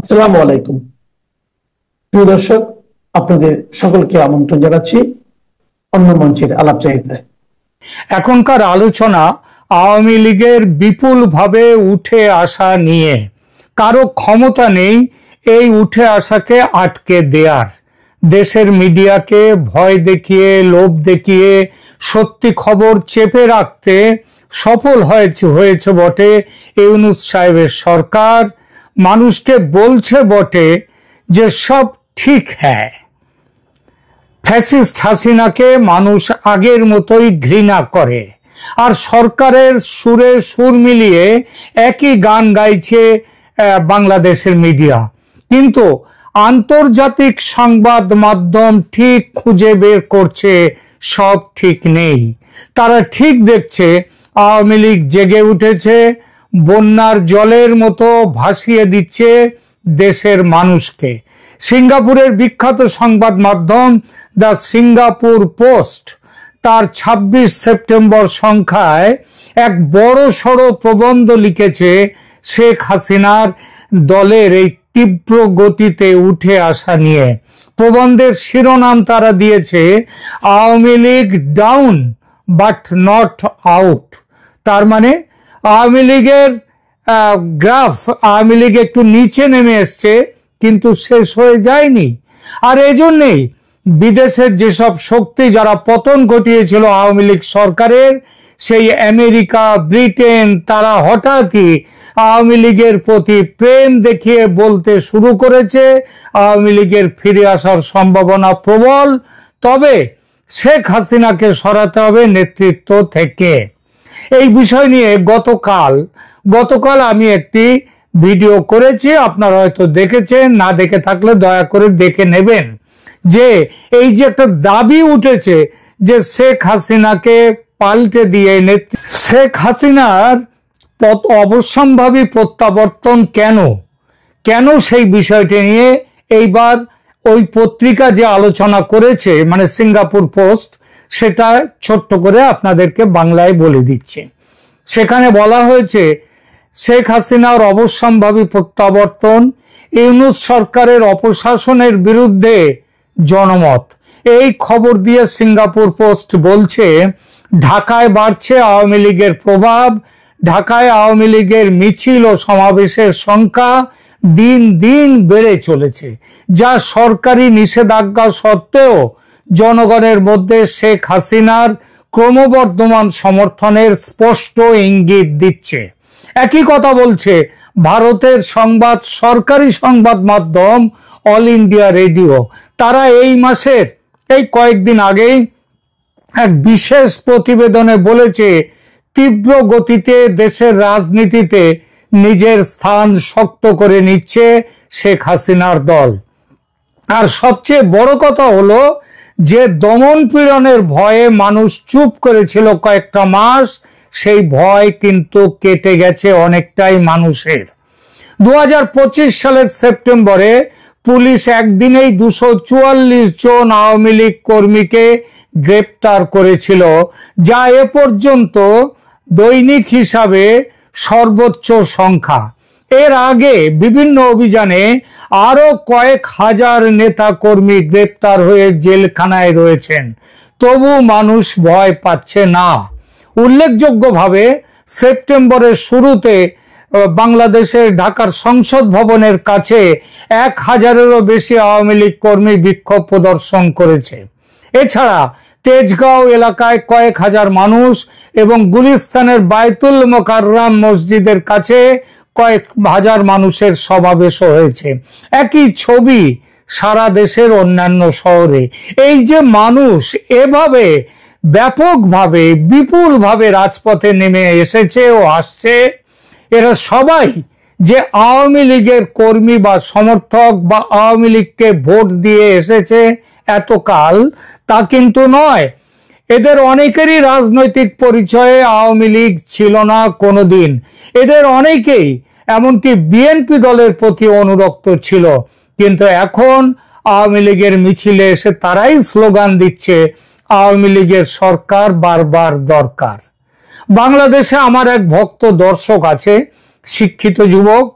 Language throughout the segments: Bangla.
আসসালামু আলাইকুম প্রিয় দর্শক, আপনাদের সকলকে আমন্ত্রণ জানাচ্ছি অন্য মঞ্চের আলাপচারিতায়। এখনকার আলোচনা আওয়ামী লীগের বিপুলভাবে উঠে আসা নিয়ে। কারো ক্ষমতা নেই এই উঠে আসাকে আটকে দেয়ার। দেশের মিডিয়াকে ভয় দেখিয়ে, লোভ দেখিয়ে সত্যি খবর চেপে রাখতে সফল হয়েছে বটে ইউনূস সাহেবের সরকার। মানুষকে বলছে বটে যে সব ঠিক হ্যায়। ফ্যাসিস্ট হাসিনাকে মানুষ আগের মতোই ঘৃণা করে, আর সরকারের সুরে সুর মিলিয়ে একই গান গাইছে বাংলাদেশের মিডিয়া। কিন্তু আন্তর্জাতিক সংবাদ মাধ্যম ঠিক খুঁজে বের করছে সব ঠিক নেই। তারা ঠিক দেখছে আওয়ামী লীগ জেগে উঠেছে, বন্যার জলের মতো ভাসিয়ে দিচ্ছে দেশের মানুষকে। সিঙ্গাপুরের বিখ্যাত সংবাদ মাধ্যম দ্য সিঙ্গাপুর পোস্ট তার 26 সেপ্টেম্বর সংখ্যায় এক বড় সড়ো প্রবন্ধ লিখেছে শেখ হাসিনার দলের এই তীব্র গতিতে উঠে আসা নিয়ে। প্রবন্ধের শিরোনাম তারা দিয়েছে Awami League down but not out. তার মানে আওয়ামী লীগের গ্রাফ, আওয়ামী লীগ একটু নিচে নেমে এসছে কিন্তু শেষ হয়ে যায়নি। আর এজন্যই বিদেশের যেসব শক্তি যারা পতন ঘটিয়েছিল আওয়ামী লীগ সরকারের, সেই আমেরিকা, ব্রিটেন, তারা হঠাৎই আওয়ামী লীগের প্রতি প্রেম দেখিয়ে বলতে শুরু করেছে আওয়ামী লীগের ফিরে আসার সম্ভাবনা প্রবল, তবে শেখ হাসিনাকে সরাতে হবে নেতৃত্ব থেকে। এই বিষয় নিয়ে গতকাল আমি একটি ভিডিও করেছি, আপনারা হয়তো দেখেছেন, না দেখে থাকলে দয়া করে দেখে নেবেন। যে এই যে একটা দাবি উঠেছে যে শেখ হাসিনাকে পাল্টে দিয়ে শেখ হাসিনার অবশ্যম্ভাবী প্রত্যাবর্তন কেন সেই বিষয়টি নিয়ে এইবার ওই পত্রিকা যে আলোচনা করেছে, মানে সিঙ্গাপুর পোস্ট, সেটা ছোট্ট করে আপনাদেরকে বাংলায় বলে দিচ্ছে। সেখানে বলা হয়েছে শেখ হাসিনার অবশ্যম্ভাবী প্রত্যাবর্তন, ইউনূস সরকারের অপশাসনের বিরুদ্ধে জনমত। এই খবর দিয়ে সিঙ্গাপুর পোস্ট বলছে ঢাকায় বাড়ছে আওয়ামী লীগের প্রভাব, ঢাকায় আওয়ামী লীগের মিছিল ও সমাবেশের সংখ্যা দিন দিন বেড়ে চলেছে, যা সরকারি নিষেধাজ্ঞা সত্ত্বেও জনগণের মধ্যে শেখ হাসিনার ক্রমবর্ধমান সমর্থনের স্পষ্ট ইঙ্গিত দিচ্ছে। একই কথা বলছে ভারতের সরকারি সংবাদ মাধ্যম অল ইন্ডিয়া রেডিও। তারা এই মাসের কয়েকদিন আগেই এক বিশেষ প্রতিবেদনে বলেছে তীব্র গতিতে দেশের রাজনীতিতে নিজের স্থান শক্ত করে নিচ্ছে শেখ হাসিনার দল। আর সবচেয়ে বড় কথা হলো যে দমন পীড়নের ভয়ে মানুষ চুপ করেছিল কয়েকটা মাস, সেই ভয় কিন্তু কেটে গেছে অনেকটাই মানুষের। 2025 সালের সেপ্টেম্বরে পুলিশ একদিনেই 244 জন আওয়ামী লীগ কর্মীকে গ্রেপ্তার করেছিল, যা এ পর্যন্ত দৈনিক হিসাবে সর্বোচ্চ সংখ্যা। এর আগে বিভিন্ন অভিযানে আরো কয়েক হাজার নেতা কর্মী গ্রেপ্তার হয়ে জেলখানায় রয়েছেন, তবু মানুষ ভয় পাচ্ছে না। উল্লেখযোগ্যভাবে সেপ্টেম্বরের শুরুতে বাংলাদেশের ঢাকার সংসদ ভবনের কাছে 1000-এরও বেশি আওয়ামী লীগ কর্মী বিক্ষোভ প্রদর্শন করেছে। এছাড়া তেজগাঁও এলাকায় কয়েক হাজার মানুষ এবং গুলিস্তানের বায়তুল মোকাররম মসজিদের কাছে কয়েক হাজার মানুষের সমাবেশ হয়েছে। একই ছবি সারা দেশের অন্যান্য শহরে। এই যে মানুষ এভাবে ব্যাপকভাবে বিপুলভাবে রাজপথে নেমে এসেছে ও আসছে, এরা সবাই যে আওয়ামী লীগের কর্মী বা সমর্থক বা আওয়ামী লীগকে ভোট দিয়ে এসেছে এতকাল, তা কিন্তু নয়। এদের অনেকেরই রাজনৈতিক পরিচয়ে আওয়ামী লীগ ছিল না কোনোদিন। এদের অনেকেই এমনকি বিএনপি দলের প্রতি অনুরক্ত ছিল, কিন্তু এখন আওয়ামী লীগের মিছিলে এসে তারাই স্লোগান দিচ্ছে আওয়ামী লীগের সরকার বারবার দরকার। বাংলাদেশে আমার এক ভক্ত দর্শক আছে, শিক্ষিত যুবক।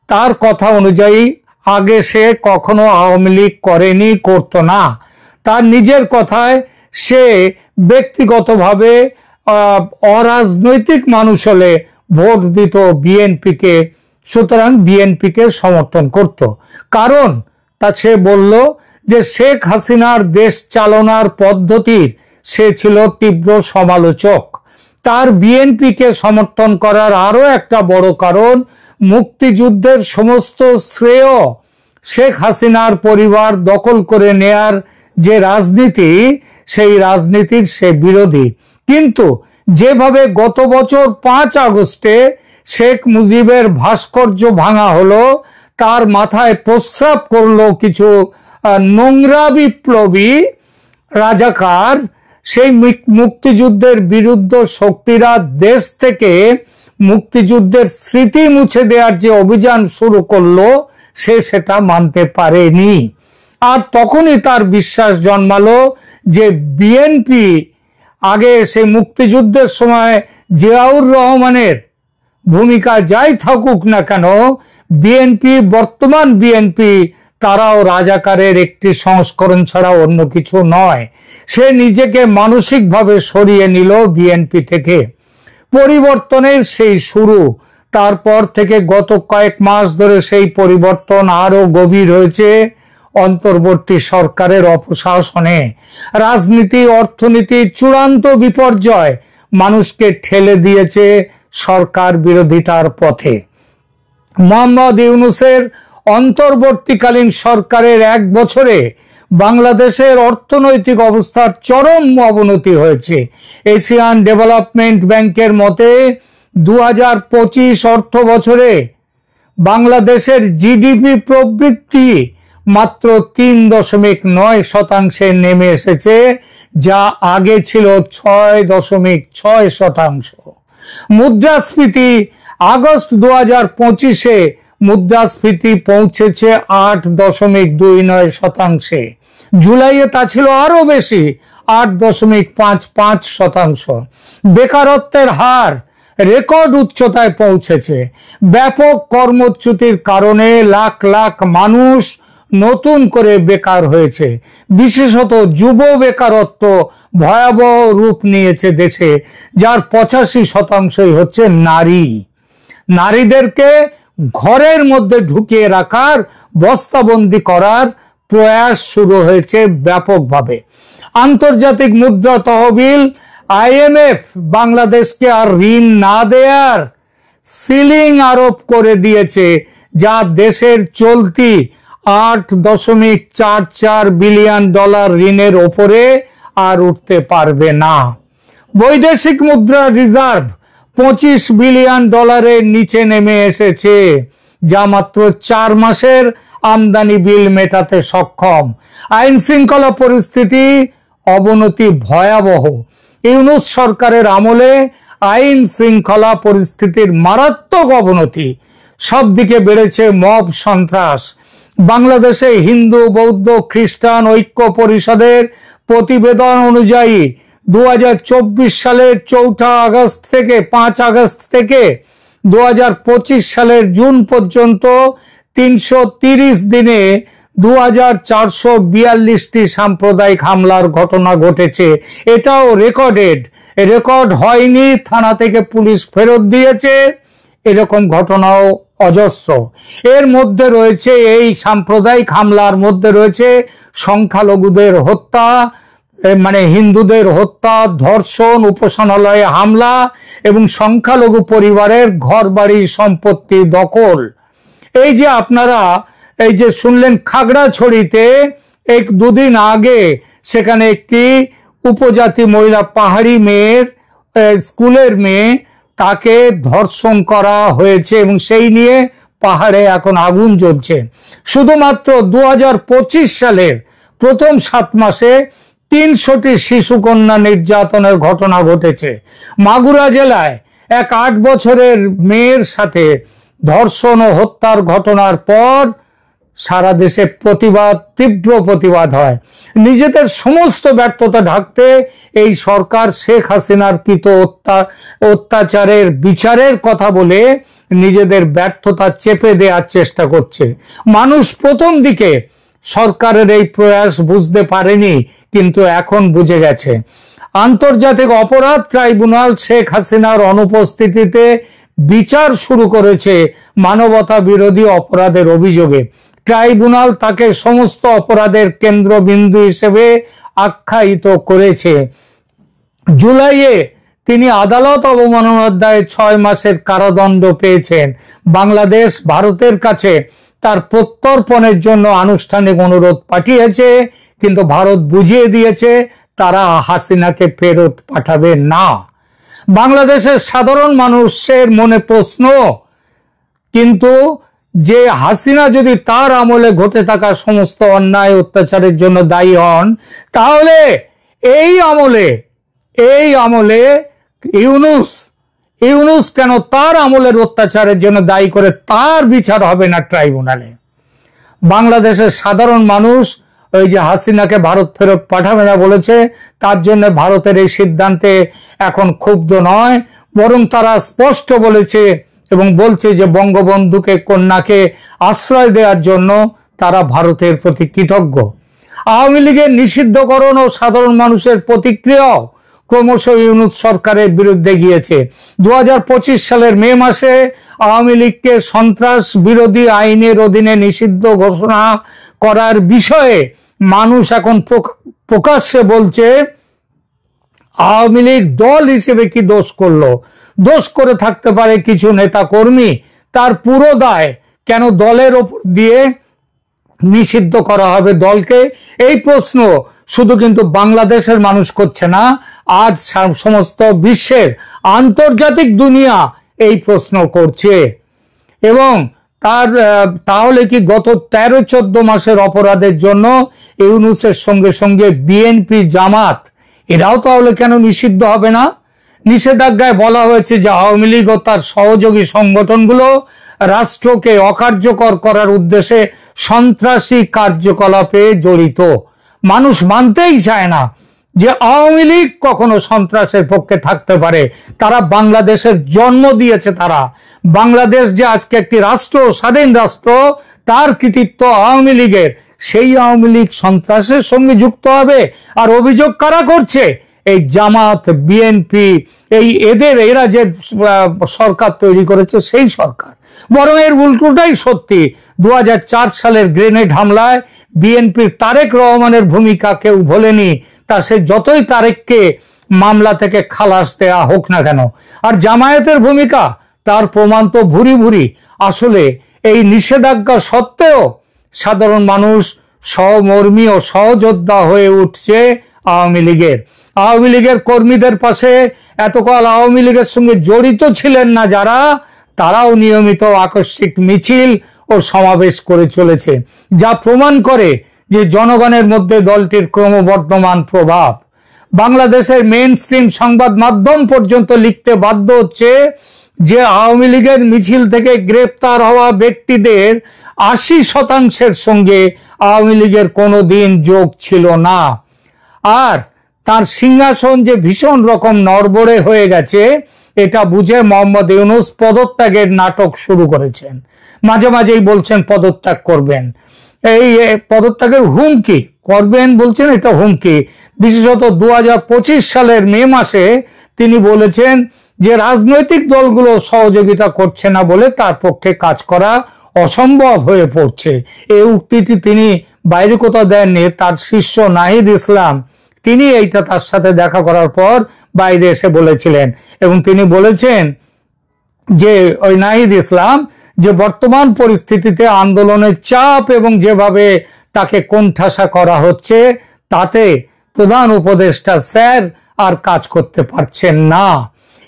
তার কথা অনুযায়ী আগে সে কখনো আওয়ামী লীগ করেনি, করতো না। তার নিজের কথায় সে ব্যক্তিগতভাবে অরাজনৈতিক মানুষ হলে ভোট দিত বিএনপিকে, সুতরাং বিএনপিকে সমর্থন করত। কারণ তা সে বলল যে শেখ হাসিনার দেশ চালনার পদ্ধতির সে ছিল তীব্র সমালোচক। তার বিএনপিকে সমর্থন করার আরো একটা বড় কারণ, মুক্তিযুদ্ধের সমস্ত শ্রেয় শেখ হাসিনার পরিবার দখল করে নেয়ার যে রাজনীতি, সেই রাজনীতির সে বিরোধী। কিন্তু যেভাবে গত বছর 5 আগস্টে শেখ মুজিবের ভাস্কর্য ভাঙা হলো, তার মাথায় প্রস্রাব করলো কিছু নোংরা বিপ্লবী রাজাকার, সেই মুক্তিযুদ্ধের বিরুদ্ধ শক্তিরা দেশ থেকে মুক্তিযুদ্ধের স্মৃতি মুছে দেওয়ার যে অভিযান শুরু করলো, সে সেটা মানতে পারেনি। আর তখনই তার বিশ্বাস জন্মালো যে বিএনপি আগে সেই মুক্তিযুদ্ধের সময় জিয়াউর রহমানের ভূমিকা যাই থাকুক না কেন, বিএনপি, বর্তমান বিএনপি, তারাও রাজাকারের একটি সংস্করণ ছাড়া অন্য কিছু নয়। সে নিজেকে মানসিকভাবে সরিয়ে নিল বিএনপি থেকে। পরিবর্তনের সেই শুরু, তারপর থেকে গত কয়েক মাস ধরে সেই পরিবর্তন আরো গভীর হয়েছে অন্তর্বর্তী সরকারের অপশাসনে। রাজনীতি, অর্থনীতি চূড়ান্ত বিপর্যয় মানুষকে ঠেলে দিয়েছে সরকার বিরোধিতার পথে। মোহাম্মদ ইউনূসের অন্তর্বর্তীকালীন সরকারের 1 বছরে বাংলাদেশের অর্থনৈতিক অবস্থার চরম অবনতি হয়েছে। এশিয়ান ডেভেলপমেন্ট ব্যাংকের মতে 2025 অর্থ বছরে বাংলাদেশের জিডিপি প্রবৃদ্ধি মাত্র 3.9% নেমে এসেছে, যা আগে ছিল 6.6%। মুদ্রাস্ফীতি আগস্ট 2025-এ মুদ্রাস্ফীতি পৌঁছেছে 8.29%। জুলাইয়ে তা ছিল আরো বেশি, 8.55%। বেকারত্বের হার রেকর্ড উচ্চতায় পৌঁছেছে। ব্যাপক কর্মচ্যুতির কারণে লাখ লাখ মানুষ নতুন করে বেকার হয়েছে। বিশেষত যুব বেকারত্ব ভয়াবহ রূপ নিয়েছে দেশে, যার 85%ই হচ্ছে নারী। নারীদেরকে ঘরের মধ্যে ঢুকিয়ে রাখার, বস্তাবন্দি করার প্রয়াস শুরু হয়েছে ব্যাপকভাবে। আন্তর্জাতিক মুদ্রা তহবিল IMF বাংলাদেশকে আর ঋণ না দেয়ার সিলিং আরোপ করে দিয়েছে, যা দেশের চলতি $8.44 বিলিয়ন ঋণের ওপরে আর উঠতে পারবে না। বৈদেশিক মুদ্রা রিজার্ভ $25 বিলিয়ন নিচে নেমে এসেছে, যা মাত্র 4 মাসের আমদানি বিল মেটাতে সক্ষম। আইন শৃঙ্খলা পরিস্থিতি অবনতি ভয়াবহ। ইউনূস সরকারের আমলে আইন শৃঙ্খলা পরিস্থিতির মারাত্মক অবনতি। সব দিকে বেড়েছে মব সন্ত্রাস। বাংলাদেশে হিন্দু, বৌদ্ধ, খ্রিস্টান ঐক্য পরিষদের প্রতিবেদন অনুযায়ী 2024 সালের 4 আগস্ট থেকে 5 আগস্ট থেকে 2025 সালের জুন পর্যন্ত 330 দিনে 2442টি সাম্প্রদায়িক হামলার ঘটনা ঘটেছে। এটাও রেকর্ড হয়নি, থানা থেকে পুলিশ ফেরত দিয়েছে, এরকম ঘটনাও অজস্র। এর মধ্যে রয়েছে, এই সাম্প্রদায়িক হামলার মধ্যে রয়েছে সংখ্যালঘুদের হত্যা, মানে হিন্দুদের হত্যা, ধর্ষণ, উপাসনালয়ে হামলা এবং সংখ্যালঘু পরিবারের ঘরবাড়ি সম্পত্তি দখল। এই যে আপনারা এই যে শুনলেন খাগড়াছড়িতে 1-2 দিন আগে সেখানে একটি উপজাতি মহিলা, পাহাড়ি মেয়ের, স্কুলের মেয়ে, তাকে ধর্ষণ করা হয়েছে এবং সেই নিয়ে পাহাড়ে এখন আগুন জ্বলছে। শুধুমাত্র 2025 সালের প্রথম 7 মাসে 300টি শিশুকন্যা নির্যাতনের ঘটনা ঘটেছে। মাগুরা জেলায় এক 8 বছরের মেয়ের সাথে ধর্ষণ ও হত্যার ঘটনার পর সারা দেশে প্রতিবাদ, তীব্র প্রতিবাদ হয়। নিজেদের সমস্ত ব্যর্থতা ঢাকতে এই সরকার শেখ হাসিনার কৃত অত্যাচারের বিচারের কথা বলে নিজেদের ব্যর্থতা চেপে দেওয়ার চেষ্টা করছে। মানুষ প্রথম দিকে সরকারের এই প্রয়াস বুঝতে পারেনি, কিন্তু এখন বুঝে গেছে। আন্তর্জাতিক অপরাধ ট্রাইব্যুনাল শেখ হাসিনার অনুপস্থিতিতে বিচার শুরু করেছে মানবতা বিরোধী অপরাধের অভিযোগে। ট্রাইব্যুনাল তাকে সমস্ত অপরাধের কেন্দ্রবিন্দু হিসেবে আখ্যায়িত করেছে। জুলাইয়ে তিনি আদালত অবমাননার দায়ে 6 মাসের কারাদণ্ড পেয়েছেন। বাংলাদেশ ভারতের কাছে তার প্রত্যর্পণের জন্য আনুষ্ঠানিক অনুরোধ পাঠিয়েছে, কিন্তু ভারত বুঝিয়ে দিয়েছে তারা হাসিনাকে ফেরত পাঠাবে না। বাংলাদেশের সাধারণ মানুষের মনে প্রশ্ন, কিন্তু যে হাসিনা যদি তার আমলে ঘটে থাকা সমস্ত অন্যায় অত্যাচারের জন্য দায়ী হন, তাহলে এই আমলে ইউনূস কেন তার আমলের অত্যাচারের জন্য দায়ী করে তার বিচার হবে না ট্রাইব্যুনালে? বাংলাদেশের সাধারণ মানুষ ওই যে হাসিনাকে ভারত ফেরত পাঠাবে না বলেছে, তার জন্য ভারতের এই সিদ্ধান্তে এখন ক্ষুব্ধ নয়, বরং তারা স্পষ্ট বলেছে এবং বলছে যে বঙ্গবন্ধুকে কন্যাকে আশ্রয় দেওয়ার জন্য তারা ভারতের প্রতি কৃতজ্ঞ। আওয়ামী লীগের নিষিদ্ধকরণ ও সাধারণ মানুষের প্রতিক্রিয়াও ক্রমশ ইউনূস সরকারের বিরুদ্ধে গিয়েছে। 2025 সালের মে মাসে আওয়ামী লীগকে সন্ত্রাস বিরোধী আইনের অধীনে নিষিদ্ধ ঘোষণা করার বিষয়ে মানুষ এখন প্রকাশ্যে বলছে, আওয়ামী লীগ দল হিসেবে কি দোষ করলো? দোষ করে থাকতে পারে কিছু নেতা কর্মী, তার পুরো দায় কেন দলের ওপর দিয়ে নিষিদ্ধ করা হবে দলকে? এই প্রশ্ন শুধু কিন্তু বাংলাদেশের মানুষ করছে না, আজ সমস্ত বিশ্বের আন্তর্জাতিক দুনিয়া এই প্রশ্ন করছে। এবং তাহলে কি গত 13-14 মাসের অপরাধের জন্য ইউনূসের সঙ্গে সঙ্গে বিএনপি, জামাত এরাও তাহলে কেন নিষিদ্ধ হবে না? নিষেধাজ্ঞায় বলা হয়েছে যে আওয়ামী লীগ ও তার সহযোগী সংগঠনগুলো রাষ্ট্রকে অকার্যকর করার উদ্দেশ্যে সন্ত্রাসী কার্যকলাপে জড়িত। মানুষ মানতেই চায় না যে আওয়ামী লীগ কখনো সন্ত্রাসের পক্ষে থাকতে পারে। তারা বাংলাদেশের জন্ম দিয়েছে, তারা বাংলাদেশ যে আজকে একটি রাষ্ট্র, স্বাধীন রাষ্ট্র, তার কৃতিত্ব আওয়ামী লীগের। সেই আওয়ামী লীগ সন্ত্রাসের সঙ্গে যুক্ত হবে? আর অভিযোগ কারা করছে? এই জামাত, বিএনপি, এরা যে সরকার তৈরি করেছে সেই সরকার। বরং এর উল্টোটাই সত্যি। 2004 সালের গ্রেনেড হামলায় বিএনপির তারেক রহমানের ভূমিকা কেউ ভোলেনি, তা সে যতই তারেককে মামলা থেকে খালাস দেয়া হোক না কেন। আর জামায়াতের ভূমিকা, তার প্রমাণ তো ভুরি ভুরি। আসলে এই নিষেধাজ্ঞা সত্ত্বেও সাধারণ মানুষ সহমর্মী ও সহযোদ্ধা হয়ে উঠছে আওয়ামী লীগের। আওয়ামী লীগের কর্মীদের পাশে এতকাল আওয়ামী লীগের সঙ্গে জড়িত ছিলেন না যারা, তারাও নিয়মিত আকস্মিক মিছিল ও সমাবেশ করে চলেছে, যা প্রমাণ করে যে জনগণের মধ্যে দলটির ক্রমবর্ধমান প্রভাব। বাংলাদেশের মেইন স্ট্রিম সংবাদ মাধ্যম পর্যন্ত লিখতে বাধ্য হচ্ছে যে আওয়ামী লীগের মিছিল থেকে গ্রেপ্তার হওয়া ব্যক্তিদের 80% সঙ্গে আওয়ামী লীগের কোনোদিন যোগ ছিল না। আর তার সিংহাসন যে ভীষণ রকম নড়বড়ে হয়ে গেছে, এটা বুঝে মোহাম্মদ ইউনূস পদত্যাগের নাটক শুরু করেছেন। মাঝে মাঝেই বলছেন পদত্যাগ করবেন, এই পদত্যাগের হুমকি করবেন বলছেন, এটা হুমকি। বিশেষত 2025 সালের মে মাসে তিনি বলেছেন যে রাজনৈতিক দলগুলো সহযোগিতা করছে না বলে তার পক্ষে কাজ করা অসম্ভব হয়ে পড়ছে। এই উক্তিটি তিনি বাইরে কোথাও দেননি, তার শিষ্য নাহিদ ইসলাম তিনি এইটা তার সাথে দেখা করার পর বাইরে এসে বলেছিলেন। এবং তিনি বলেছেন যে ওই নাহিদ ইসলাম যে বর্তমান পরিস্থিতিতে আন্দোলনের চাপ এবং যেভাবে তাকে কোণঠাসা করা হচ্ছে, তাতে প্রধান উপদেষ্টা স্যার আর কাজ করতে পারছেন না।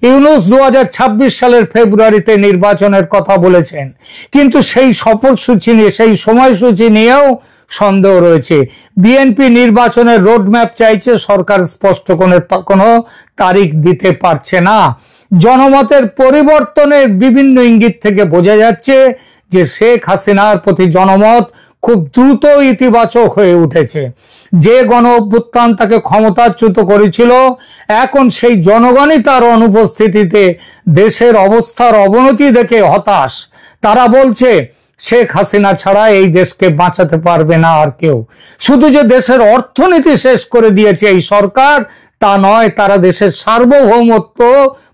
ইউনূস 2026 সালের ফেব্রুয়ারিতে নির্বাচনের কথা বলেছেন, কিন্তু সেই সফরসূচি নিয়ে, সেই সময়সূচি নিয়েও সন্দেহ রয়েছে। বিএনপি নির্বাচনের রোডম্যাপ চাইছে, সরকার স্পষ্ট কোনো তারিখ দিতে পারছে না। জনমতের পরিবর্তনের বিভিন্ন ইঙ্গিত থেকে বোঝা যাচ্ছে যে শেখ হাসিনার প্রতি জনমত খুব দ্রুত ইতিবাচক হয়ে উঠেছে। যে গণ অভ্যুত্থান তাকে ক্ষমতাচ্যুত করেছিল, এখন সেই জনগণই তার অনুপস্থিতিতে দেশের অবস্থার অবনতি দেখে হতাশ। তারা বলছে শেখ হাসিনা ছাড়া এই দেশকে বাঁচাতে পারবে না আর কেউ। শুধু যে দেশের অর্থনীতি শেষ করে দিয়েছে এই সরকার তা নয়, তারা দেশের সার্বভৌমত্ব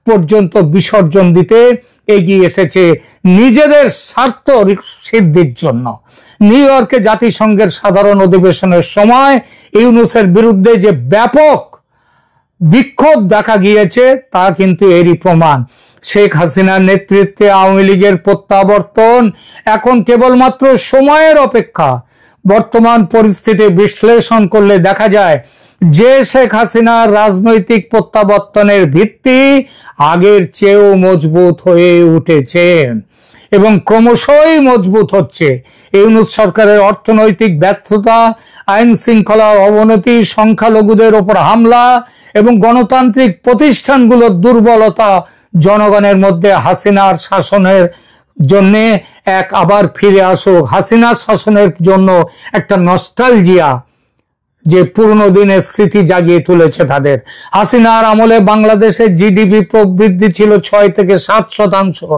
পর্যন্ত বিসর্জন দিতে এগিয়ে এসেছে নিজেদের স্বার্থ সিদ্ধির জন্য। নিউ ইয়র্কে জাতিসংঘের সাধারণ অধিবেশনের সময় ইউনূসের বিরুদ্ধে যে ব্যাপক বিক্ষোভ দেখা গিয়েছে তা কিন্তু এরই প্রমাণ। শেখ হাসিনার নেতৃত্বে আওয়ামী লীগের প্রত্যাবর্তন এখন কেবলমাত্র সময়ের অপেক্ষা। বর্তমান পরিস্থিতি বিশ্লেষণ করলে দেখা যায় যে শেখ হাসিনার রাজনৈতিক প্রত্যাবর্তনের ভিত্তি আগের চেয়েও মজবুত হয়ে উঠেছে এবং ক্রমশই মজবুত হচ্ছে। ইউনূস সরকারের অর্থনৈতিক ব্যর্থতা, আইন শৃঙ্খলার অবনতি, সংখ্যালঘুদের ওপর হামলা এবং গণতান্ত্রিক প্রতিষ্ঠানগুলোর দুর্বলতা জনগণের মধ্যে হাসিনার শাসনের জন্য এক আবার ফিরে আসুক, হাসিনার শাসনের জন্য একটা নস্টালজিয়া, যে পুরনো দিনের স্মৃতি জাগিয়ে তুলেছে তাদের। হাসিনার আমলে বাংলাদেশের জিডিপি প্রবৃদ্ধি ছিল 6 থেকে 7%,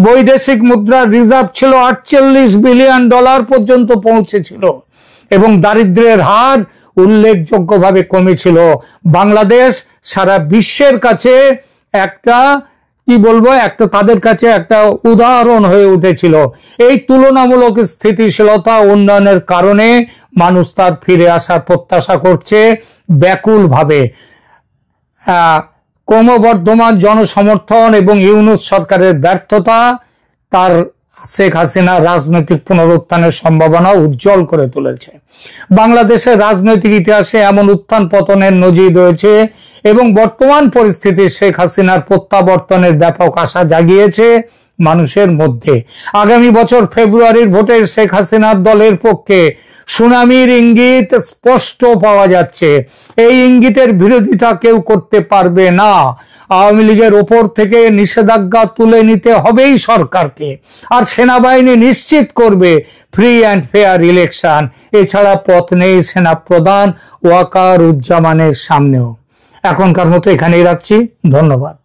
বৈদেশিক মুদ্রার রিজার্ভ ছিল $48 বিলিয়ন পর্যন্ত পৌঁছেছিল এবং দারিদ্র্যের হার উল্লেখযোগ্যভাবে কমেছিল। বাংলাদেশ সারা বিশ্বের কাছে একটা তাদের কাছে একটা উদাহরণ হয়ে উঠেছিল। এই তুলনামূলক স্থিতিশীলতা উন্নয়নের কারণে মানুষ তার ফিরে আসার প্রত্যাশা করছে ব্যাকুল ভাবে। ক্রমবর্ধমান জনসমর্থন এবং ইউনূস সরকারের ব্যর্থতা তার শেখ হাসিনার রাজনৈতিক পুনরুত্থানের সম্ভাবনা উজ্জ্বল করে তুলেছে। বাংলাদেশের রাজনৈতিক ইতিহাসে এমন উত্থান পতনের নজির রয়েছে এবং বর্তমান পরিস্থিতি শেখ হাসিনার প্রত্যাবর্তনের ব্যাপক আশা জাগিয়েছে মানুষের মধ্যে। আগামী বছর ফেব্রুয়ারির ভোটে শেখ হাসিনার দলের পক্ষে সুনামির ইঙ্গিত স্পষ্ট পাওয়া যাচ্ছে। এই ইঙ্গিতের বিরোধিতা কেউ করতে পারবে না। আওয়ামী লীগের ওপর থেকে নিষেধাজ্ঞা তুলে নিতে হবেই সরকারকে, আর সেনাবাহিনী নিশ্চিত করবে ফ্রি অ্যান্ড ফেয়ার ইলেকশন। এছাড়া পথ নেই সেনাপ্রধান ওয়াকারুজ্জামানের সামনেও। এখনকার মতো এখানেই রাখছি, ধন্যবাদ।